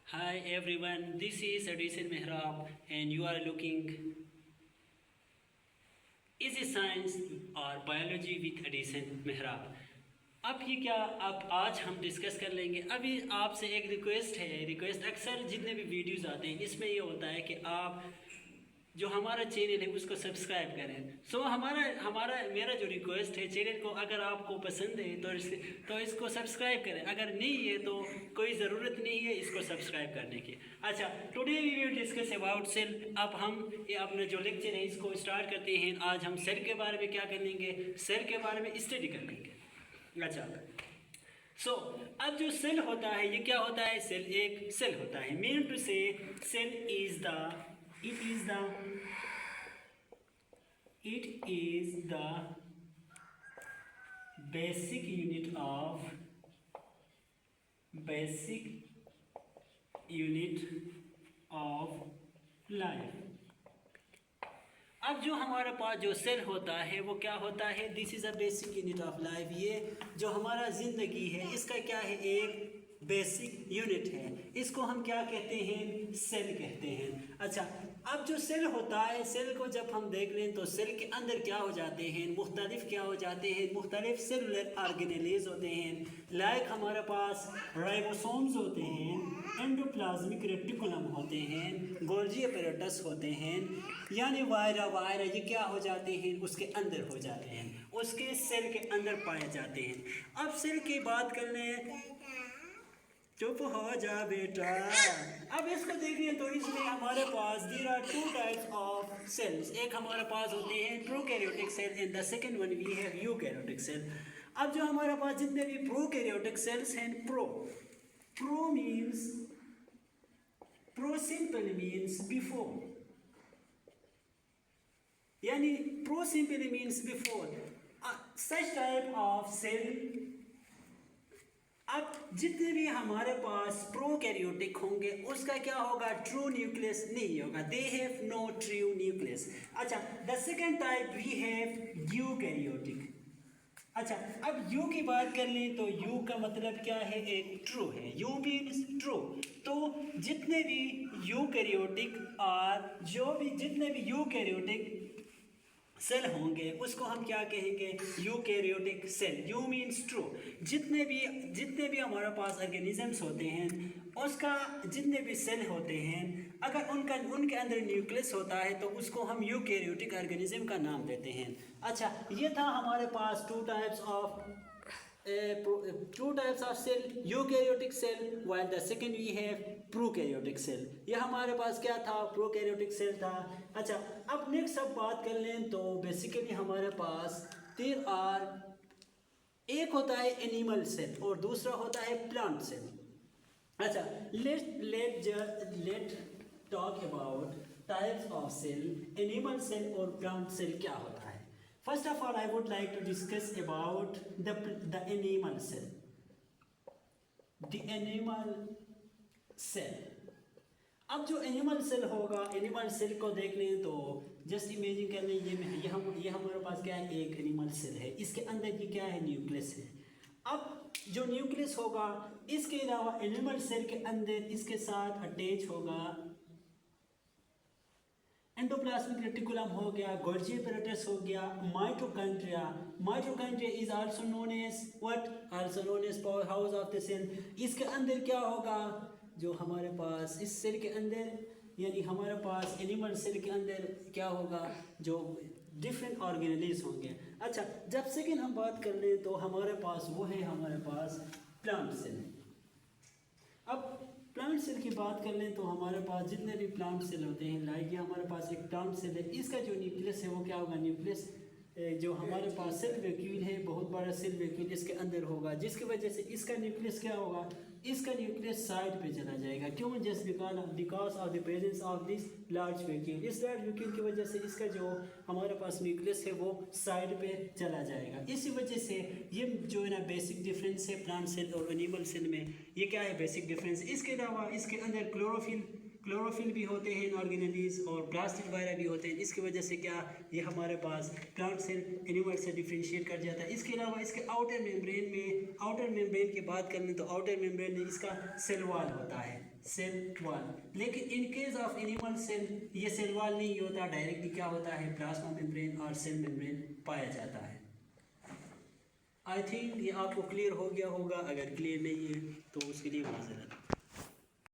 Hi everyone, this is Edison Mehrab and you are looking Easy Science और Biology with Edison Mehrab। अब ये क्या अब आज हम डिस्कस कर लेंगे। अभी आपसे एक रिक्वेस्ट अक्सर जितने भी वीडियोस आते हैं इसमें ये होता है कि आप जो हमारा चैनल है उसको सब्सक्राइब करें। सो मेरा जो रिक्वेस्ट है, चैनल को अगर आपको पसंद है तो इसको सब्सक्राइब करें, अगर नहीं है तो कोई ज़रूरत नहीं है इसको सब्सक्राइब करने की। अच्छा, today we will discuss about cell. अब हम ये अपना जो लेक्चर है इसको स्टार्ट करते हैं। आज हम सेल के बारे में क्या कर लेंगे, सेल के बारे में स्टडी कर लेंगे। अच्छा, अब जो सेल होता है ये क्या होता है, सेल एक सेल होता है। Mean to say cell is the it is the basic unit of life। अब जो हमारे पास जो सेल होता है वो क्या होता है, this is a basic unit of life. ये जो हमारा ज़िंदगी है इसका क्या है, एक बेसिक यूनिट है। इसको हम क्या कहते हैं, सेल कहते हैं। अच्छा, अब जो सेल होता है, सेल को जब हम देख लें तो सेल के अंदर क्या हो जाते हैं, मुख्तलिफ सेलुलर ऑर्गेनेलीज होते हैं। लाइक हमारे पास राइबोसोम्स होते हैं, एंडोप्लाज्मिक रेटिकुलम होते हैं, गोल्जी अपैरेटस होते हैं, यानी वायरा ये क्या हो जाते हैं, उसके अंदर हो जाते हैं, उसके सेल के अंदर पाए जाते हैं। अब सेल की बात कर लें, चुप हो जा बेटा। अब इसको देखिए तो इसमें हमारे पास there are two types of cells. एक हमारे पास होते हैं prokaryotic cell and the second one we have eukaryotic cell. अब जो हमारे पास जितने भी प्रोकैरियोटिक सेल्स हैं, प्रो सिंपल मीन्स बिफोर, यानी pro simple means before such type of cell. अब जितने भी हमारे पास प्रोकैरियोटिक होंगे उसका क्या होगा, ट्रू न्यूक्लियस नहीं होगा, they have no true nucleus. अच्छा, the second type we have eukaryotic. अच्छा, अब यू की बात कर लें तो यू का मतलब क्या है, एक ट्रू है, यू मीन्स ट्रू। तो जितने भी यूकैरियोटिक और जितने भी यूकैरियोटिक सेल होंगे उसको हम क्या कहेंगे, eukaryotic cell. Eu means true. जितने भी हमारे पास ऑर्गेनिजम्स होते हैं उसका जितने भी सेल होते हैं अगर उनके अंदर न्यूक्लियस होता है तो उसको हम यूकैरियोटिक ऑर्गेनिज्म का नाम देते हैं। अच्छा, ये था हमारे पास two types of cell, eukaryotic cell while the second we have prokaryotic cell. ये हमारे पास क्या था, प्रोकैरियोटिक सेल था। अच्छा, अब नेक्स्ट अब बात कर लें तो बेसिकली हमारे पास तीन एक होता है एनिमल सेल और दूसरा होता है प्लांट सेल। अच्छा, let talk about types of cell, animal cell और प्लांट सेल क्या होता है। First of all, I would like to discuss about the animal cell. The animal cell. अब जो एनिमल सेल होगा, एनिमल सेल को देख लें तो जस्ट इमेजिन कर लें ये हमारे पास क्या है, एक एनिमल सेल है, इसके अंदर ये क्या है, न्यूक्लियस है। अब जो न्यूक्लियस होगा इसके अलावा एनिमल सेल के अंदर इसके साथ अटैच होगा एंडोप्लाज्मिक रेटिकुलम हो गया, गोल्जी अपैरेटस हो गया, mitochondria is also known as power house of the cell. इसके अंदर क्या होगा, जो हमारे पास इस सेल के अंदर यानी हमारे पास एनिमल सेल के अंदर क्या होगा, जो डिफरेंट ऑर्गेनेलीज होंगे। अच्छा, जब सेकेंड हम बात कर लें तो हमारे पास वो है हमारे पास प्लांट सेल। अब प्लांट सेल की बात कर लें तो हमारे पास जितने भी प्लांट सेल होते हैं, लाइक ये हमारे पास एक प्लांट सेल है, इसका जो न्यूक्लियस है वो क्या होगा, न्यूक्लियस जो हमारे पास सेल वैक्यूल है, बहुत बड़ा सेल वैक्यूल इसके अंदर होगा, जिसकी वजह से इसका न्यूक्लियस क्या होगा, इसका न्यूक्लियस साइड पे चला जाएगा। क्यों, just because of the presence of this large vacuole. इस लार्ज वैक्यूल की वजह से इसका जो हमारे पास न्यूक्लियस है वो साइड पे चला जाएगा। इसी वजह से ये जो है ना बेसिक डिफरेंस है प्लांट सेल और एनिमल सेल में, ये क्या है बेसिक डिफरेंस। इसके अलावा इसके अंदर क्लोरोफिल भी होते हैं ऑर्गेनेलिज और प्लास्टिड वगैरह भी होते हैं। इसकी वजह से क्या ये हमारे पास प्लांट से एनिमल से डिफ्रेंशिएट कर जाता है। इसके अलावा इसके आउटर मेम्ब्रेन में, आउटर मेम्ब्रेन की बात करें तो आउटर मेम्ब्रेन में इसका सेल वॉल होता है, सेल वॉल। लेकिन in case of animal cell ये सेल वॉल नहीं होता, डायरेक्टली क्या होता है प्लाज्मा मेम्ब्रेन और सेल मेम्ब्रेन पाया जाता है। आई थिंक ये आपको क्लियर हो गया होगा, अगर क्लियर नहीं है तो उसके लिए माजरत।